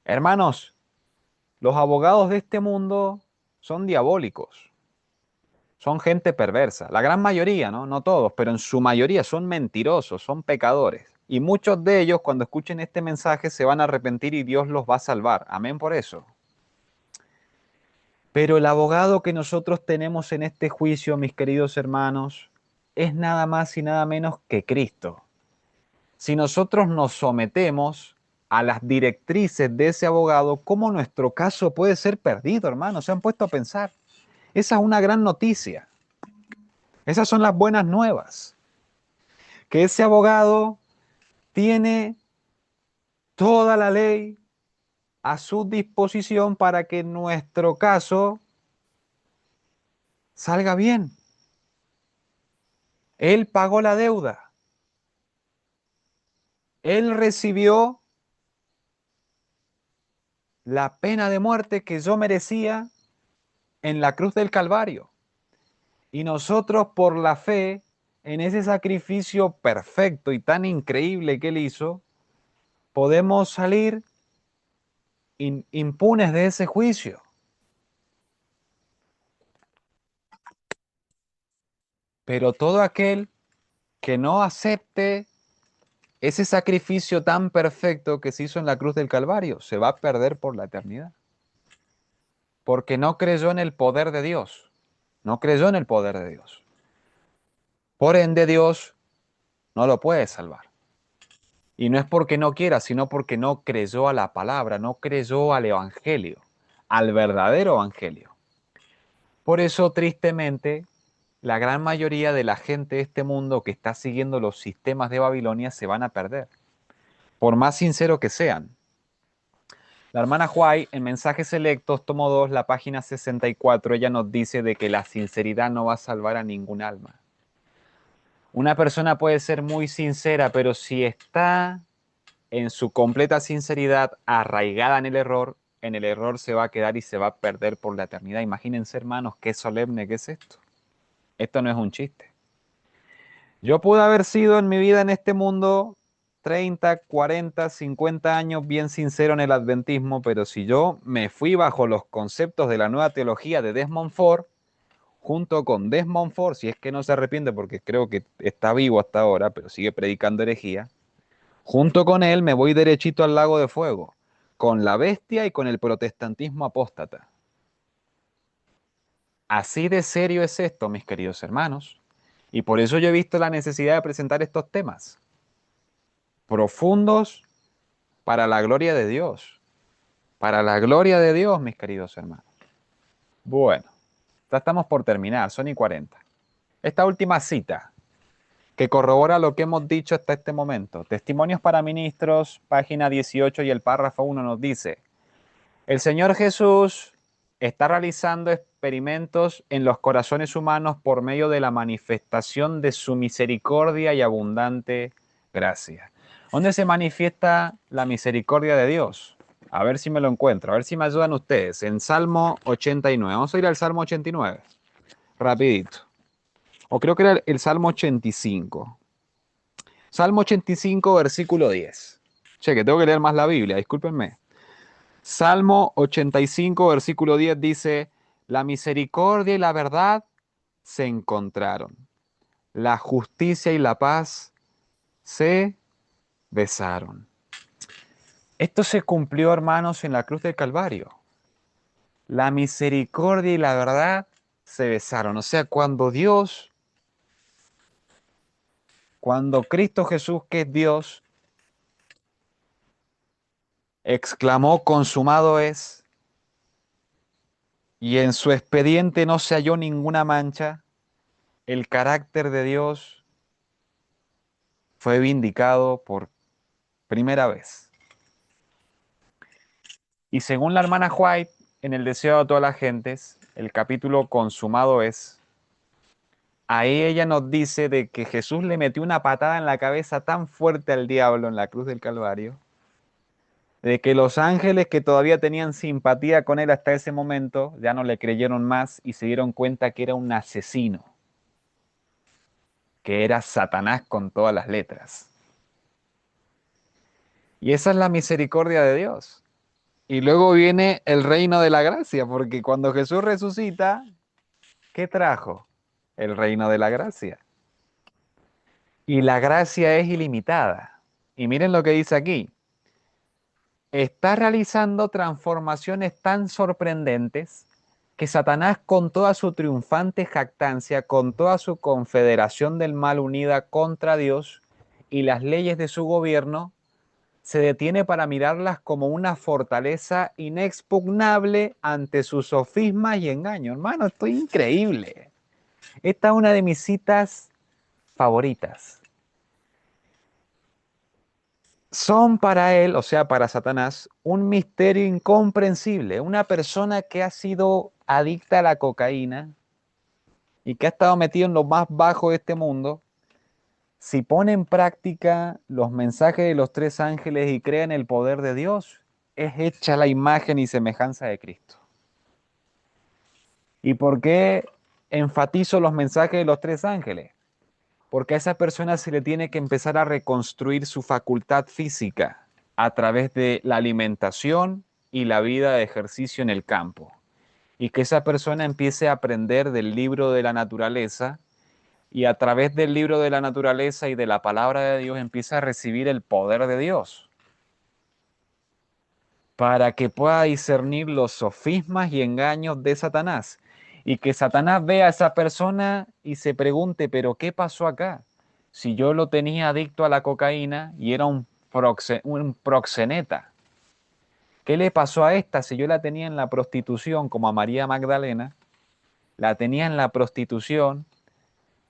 Hermanos, los abogados de este mundo son diabólicos, son gente perversa. La gran mayoría, ¿no? No todos, pero en su mayoría son mentirosos, son pecadores. Y muchos de ellos, cuando escuchen este mensaje, se van a arrepentir y Dios los va a salvar. Amén por eso. Pero el abogado que nosotros tenemos en este juicio, mis queridos hermanos, es nada más y nada menos que Cristo. Si nosotros nos sometemos a las directrices de ese abogado, ¿cómo nuestro caso puede ser perdido, hermanos? ¿Se han puesto a pensar? Esa es una gran noticia. Esas son las buenas nuevas. Que ese abogado tiene toda la ley a su disposición para que nuestro caso salga bien. Él pagó la deuda. Él recibió la pena de muerte que yo merecía en la cruz del Calvario. Y nosotros por la fe en ese sacrificio perfecto y tan increíble que él hizo, podemos salir impunes de ese juicio. Pero todo aquel que no acepte ese sacrificio tan perfecto que se hizo en la cruz del Calvario se va a perder por la eternidad. Porque no creyó en el poder de Dios. No creyó en el poder de Dios. Por ende, Dios no lo puede salvar. Y no es porque no quiera, sino porque no creyó a la palabra, no creyó al evangelio, al verdadero evangelio. Por eso, tristemente, la gran mayoría de la gente de este mundo que está siguiendo los sistemas de Babilonia se van a perder, por más sinceros que sean. La hermana Huay, en Mensajes Selectos, tomo 2, la página 64, ella nos dice de que la sinceridad no va a salvar a ningún alma. Una persona puede ser muy sincera, pero si está en su completa sinceridad, arraigada en el error se va a quedar y se va a perder por la eternidad. Imagínense, hermanos, qué solemne que es esto. Esto no es un chiste. Yo pude haber sido en mi vida en este mundo 30, 40, 50 años bien sincero en el adventismo, pero si yo me fui bajo los conceptos de la nueva teología de Desmond Ford, junto con Desmond Ford, si es que no se arrepiente porque creo que está vivo hasta ahora, pero sigue predicando herejía, junto con él me voy derechito al lago de fuego, con la bestia y con el protestantismo apóstata. Así de serio es esto, mis queridos hermanos, y por eso yo he visto la necesidad de presentar estos temas profundos para la gloria de Dios, para la gloria de Dios, mis queridos hermanos. Bueno, ya estamos por terminar, son y 40. Esta última cita, que corrobora lo que hemos dicho hasta este momento. Testimonios para Ministros, página 18 y el párrafo 1 nos dice, el Señor Jesús está realizando experimentos en los corazones humanos por medio de la manifestación de su misericordia y abundante gracia. ¿Dónde se manifiesta la misericordia de Dios? A ver si me lo encuentro, a ver si me ayudan ustedes. En Salmo 89. Vamos a ir al Salmo 89. Rapidito. O creo que era el Salmo 85. Salmo 85, versículo 10. Che, que tengo que leer más la Biblia, discúlpenme. Salmo 85, versículo 10 dice, la misericordia y la verdad se encontraron. La justicia y la paz se besaron. Esto se cumplió, hermanos, en la cruz del Calvario. La misericordia y la verdad se besaron. O sea, cuando Cristo Jesús, que es Dios, exclamó, consumado es, y en su expediente no se halló ninguna mancha, el carácter de Dios fue vindicado por primera vez. Y según la hermana White, en el deseo de todas las gentes, el capítulo consumado es, ahí ella nos dice de que Jesús le metió una patada en la cabeza tan fuerte al diablo en la cruz del Calvario, de que los ángeles que todavía tenían simpatía con él hasta ese momento ya no le creyeron más y se dieron cuenta que era un asesino, que era Satanás con todas las letras. Y esa es la misericordia de Dios. Y luego viene el reino de la gracia, porque cuando Jesús resucita, ¿qué trajo? El reino de la gracia. Y la gracia es ilimitada. Y miren lo que dice aquí. Está realizando transformaciones tan sorprendentes que Satanás, con toda su triunfante jactancia, con toda su confederación del mal unida contra Dios y las leyes de su gobierno, se detiene para mirarlas como una fortaleza inexpugnable ante sus sofismas y engaños. Hermano, esto es increíble. Esta es una de mis citas favoritas. Son para él, o sea, para Satanás, un misterio incomprensible. Una persona que ha sido adicta a la cocaína y que ha estado metido en lo más bajo de este mundo, si pone en práctica los mensajes de los tres ángeles y cree en el poder de Dios, es hecha la imagen y semejanza de Cristo. ¿Y por qué enfatizo los mensajes de los tres ángeles? Porque a esa persona se le tiene que empezar a reconstruir su facultad física a través de la alimentación y la vida de ejercicio en el campo. Y que esa persona empiece a aprender del libro de la naturaleza y a través del libro de la naturaleza y de la palabra de Dios empieza a recibir el poder de Dios para que pueda discernir los sofismas y engaños de Satanás. Y que Satanás vea a esa persona y se pregunte, pero ¿qué pasó acá? Si yo lo tenía adicto a la cocaína y era un proxeneta, ¿qué le pasó a esta si yo la tenía en la prostitución como a María Magdalena? La tenía en la prostitución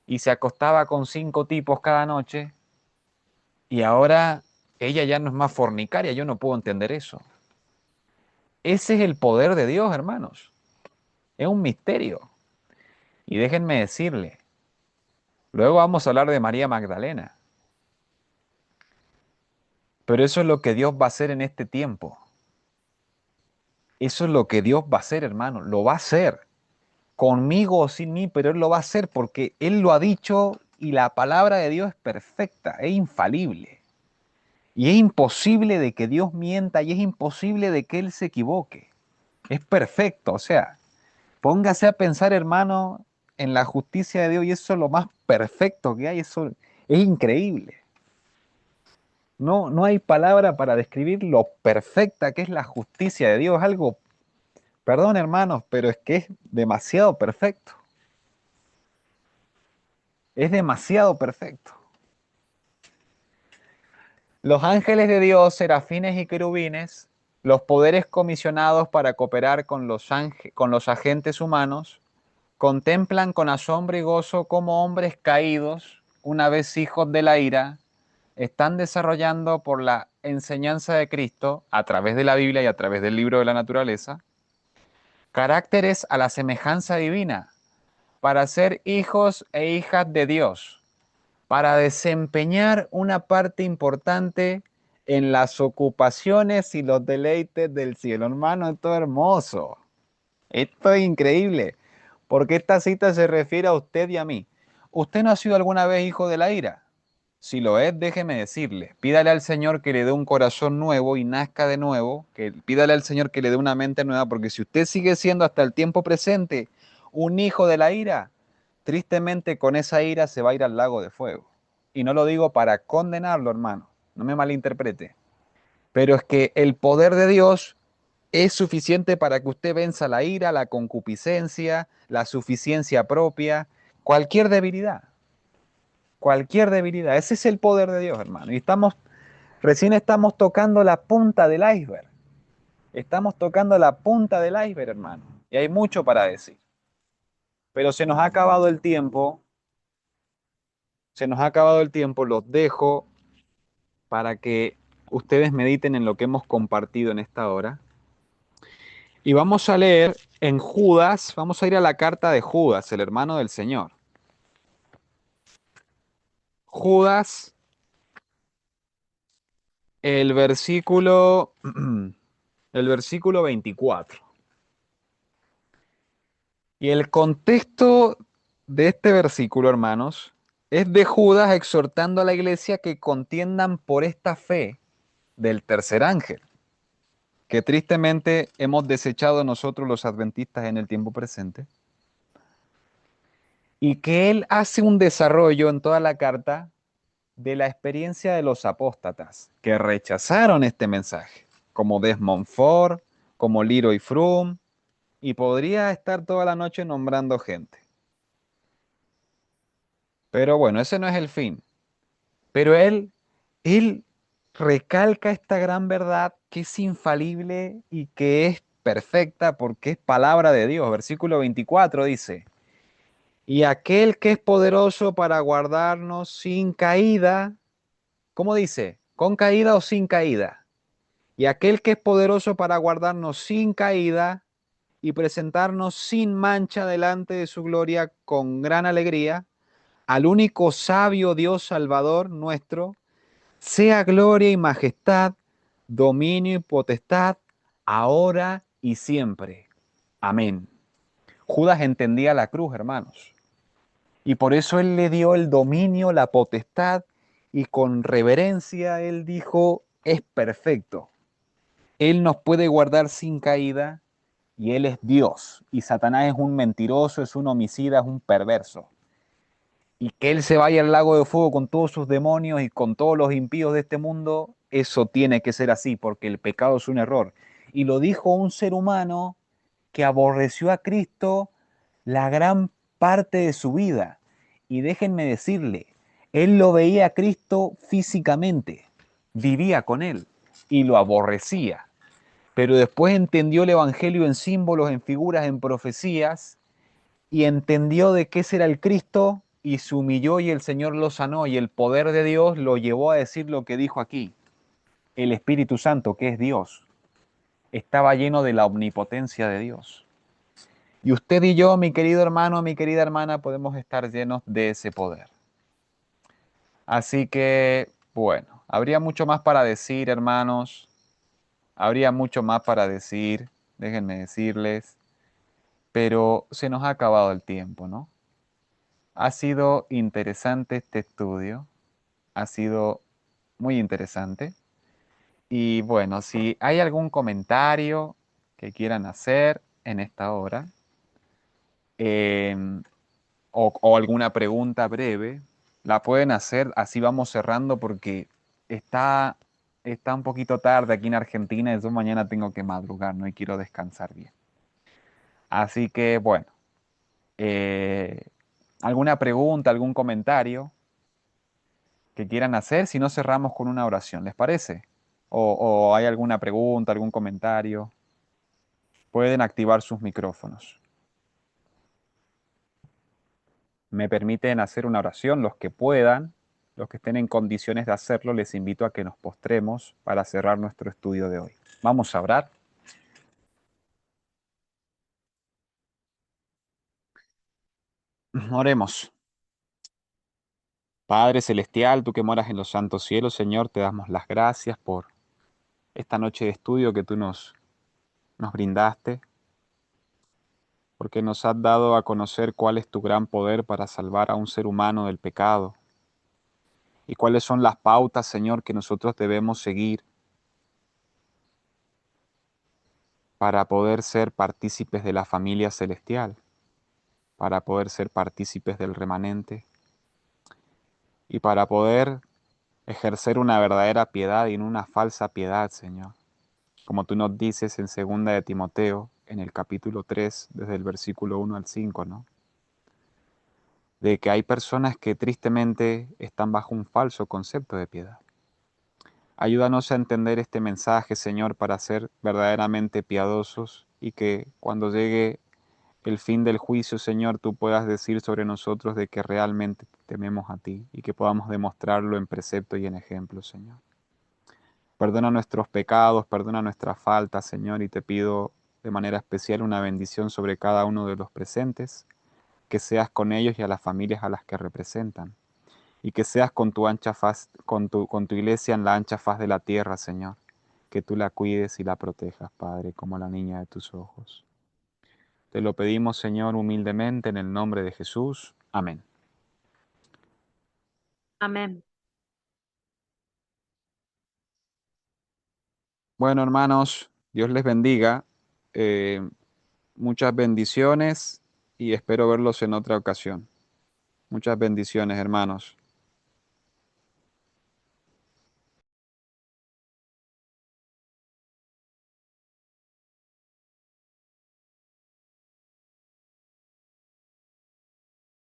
y se acostaba con 5 tipos cada noche y ahora ella ya no es más fornicaria. Yo no puedo entender eso. Ese es el poder de Dios, hermanos. Es un misterio. Y déjenme decirle, luego vamos a hablar de María Magdalena, pero eso es lo que Dios va a hacer en este tiempo. Eso es lo que Dios va a hacer, hermano. Lo va a hacer. Conmigo o sin mí, pero Él lo va a hacer porque Él lo ha dicho y la palabra de Dios es perfecta, es infalible. Y es imposible de que Dios mienta y es imposible de que Él se equivoque. Es perfecto, o sea, póngase a pensar, hermano, en la justicia de Dios y eso es lo más perfecto que hay, eso es increíble. No, no hay palabra para describir lo perfecta que es la justicia de Dios, es algo, perdón hermanos, pero es que es demasiado perfecto. Es demasiado perfecto. Los ángeles de Dios, serafines y querubines, los poderes comisionados para cooperar con los agentes humanos, contemplan con asombro y gozo cómo hombres caídos, una vez hijos de la ira, están desarrollando por la enseñanza de Cristo, a través de la Biblia y a través del libro de la naturaleza, Caracteres a la semejanza divina, para ser hijos e hijas de Dios, para desempeñar una parte importante en las ocupaciones y los deleites del cielo. Hermano, esto es hermoso. Esto es increíble, porque esta cita se refiere a usted y a mí. ¿Usted no ha sido alguna vez hijo de la ira? Si lo es, déjeme decirle, pídale al Señor que le dé un corazón nuevo y nazca de nuevo, que pídale al Señor que le dé una mente nueva, porque si usted sigue siendo hasta el tiempo presente un hijo de la ira, tristemente con esa ira se va a ir al lago de fuego. Y no lo digo para condenarlo, hermano, no me malinterprete, pero es que el poder de Dios es suficiente para que usted venza la ira, la concupiscencia, la suficiencia propia, cualquier debilidad. Cualquier debilidad. Ese es el poder de Dios, hermano. Y recién estamos tocando la punta del iceberg. Estamos tocando la punta del iceberg, hermano. Y hay mucho para decir. Pero se nos ha acabado el tiempo. Se nos ha acabado el tiempo. Los dejo para que ustedes mediten en lo que hemos compartido en esta hora. Y vamos a leer en Judas, vamos a ir a la carta de Judas, el hermano del Señor. Judas, el versículo, el versículo 24. Y el contexto de este versículo, hermanos, es de Judas exhortando a la iglesia que contiendan por esta fe del tercer ángel, que tristemente hemos desechado nosotros los adventistas en el tiempo presente, y que él hace un desarrollo en toda la carta de la experiencia de los apóstatas que rechazaron este mensaje, como Desmond Ford, como Leroy Froome, y podría estar toda la noche nombrando gente. Pero bueno, ese no es el fin. Pero él recalca esta gran verdad que es infalible y que es perfecta porque es palabra de Dios. Versículo 24 dice, y aquel que es poderoso para guardarnos sin caída, ¿cómo dice? ¿Con caída o sin caída? Y aquel que es poderoso para guardarnos sin caída y presentarnos sin mancha delante de su gloria con gran alegría, al único sabio Dios Salvador nuestro, sea gloria y majestad, dominio y potestad, ahora y siempre. Amén. Judas entendía la cruz, hermanos, y por eso él le dio el dominio, la potestad, y con reverencia él dijo, es perfecto. Él nos puede guardar sin caída, y él es Dios, y Satanás es un mentiroso, es un homicida, es un perverso. Y que él se vaya al lago de fuego con todos sus demonios y con todos los impíos de este mundo, eso tiene que ser así, porque el pecado es un error. Y lo dijo un ser humano que aborreció a Cristo la gran parte de su vida. Y déjenme decirle, él lo veía a Cristo físicamente, vivía con él y lo aborrecía. Pero después entendió el Evangelio en símbolos, en figuras, en profecías, y entendió de qué será el Cristo y se humilló y el Señor lo sanó y el poder de Dios lo llevó a decir lo que dijo aquí. El Espíritu Santo, que es Dios, estaba lleno de la omnipotencia de Dios. Y usted y yo, mi querido hermano, mi querida hermana, podemos estar llenos de ese poder. Así que, bueno, habría mucho más para decir, hermanos. Habría mucho más para decir, déjenme decirles, pero se nos ha acabado el tiempo, ¿no? Ha sido interesante este estudio, ha sido muy interesante. Y bueno, si hay algún comentario que quieran hacer en esta hora, eh, o alguna pregunta breve, la pueden hacer, así vamos cerrando porque está, está un poquito tarde aquí en Argentina y yo mañana tengo que madrugar, ¿no? Y quiero descansar bien. Así que bueno, eh, alguna pregunta, algún comentario que quieran hacer, si no cerramos con una oración, ¿les parece? O hay alguna pregunta, algún comentario, pueden activar sus micrófonos. Me permiten hacer una oración, los que puedan, los que estén en condiciones de hacerlo, les invito a que nos postremos para cerrar nuestro estudio de hoy. Vamos a orar. Oremos. Padre Celestial, tú que moras en los santos cielos, Señor, te damos las gracias por esta noche de estudio que tú nos brindaste, porque nos has dado a conocer cuál es tu gran poder para salvar a un ser humano del pecado y cuáles son las pautas, Señor, que nosotros debemos seguir para poder ser partícipes de la familia celestial, para poder ser partícipes del remanente y para poder ejercer una verdadera piedad y no una falsa piedad, Señor. Como tú nos dices en segunda de Timoteo, en el capítulo 3 desde el versículo 1 al 5, ¿no? De que hay personas que tristemente están bajo un falso concepto de piedad. Ayúdanos a entender este mensaje, Señor, para ser verdaderamente piadosos y que cuando llegue el fin del juicio, Señor, tú puedas decir sobre nosotros de que realmente tememos a ti y que podamos demostrarlo en precepto y en ejemplo, Señor. Perdona nuestros pecados, perdona nuestras faltas, Señor, y te pido de manera especial una bendición sobre cada uno de los presentes, que seas con ellos y a las familias a las que representan, y que seas con tu ancha faz, con tu iglesia en la ancha faz de la tierra, Señor, que tú la cuides y la protejas, Padre, como la niña de tus ojos. Te lo pedimos, Señor, humildemente en el nombre de Jesús. Amén. Amén. Bueno, hermanos, Dios les bendiga. Muchas bendiciones y espero verlos en otra ocasión. Muchas bendiciones, hermanos.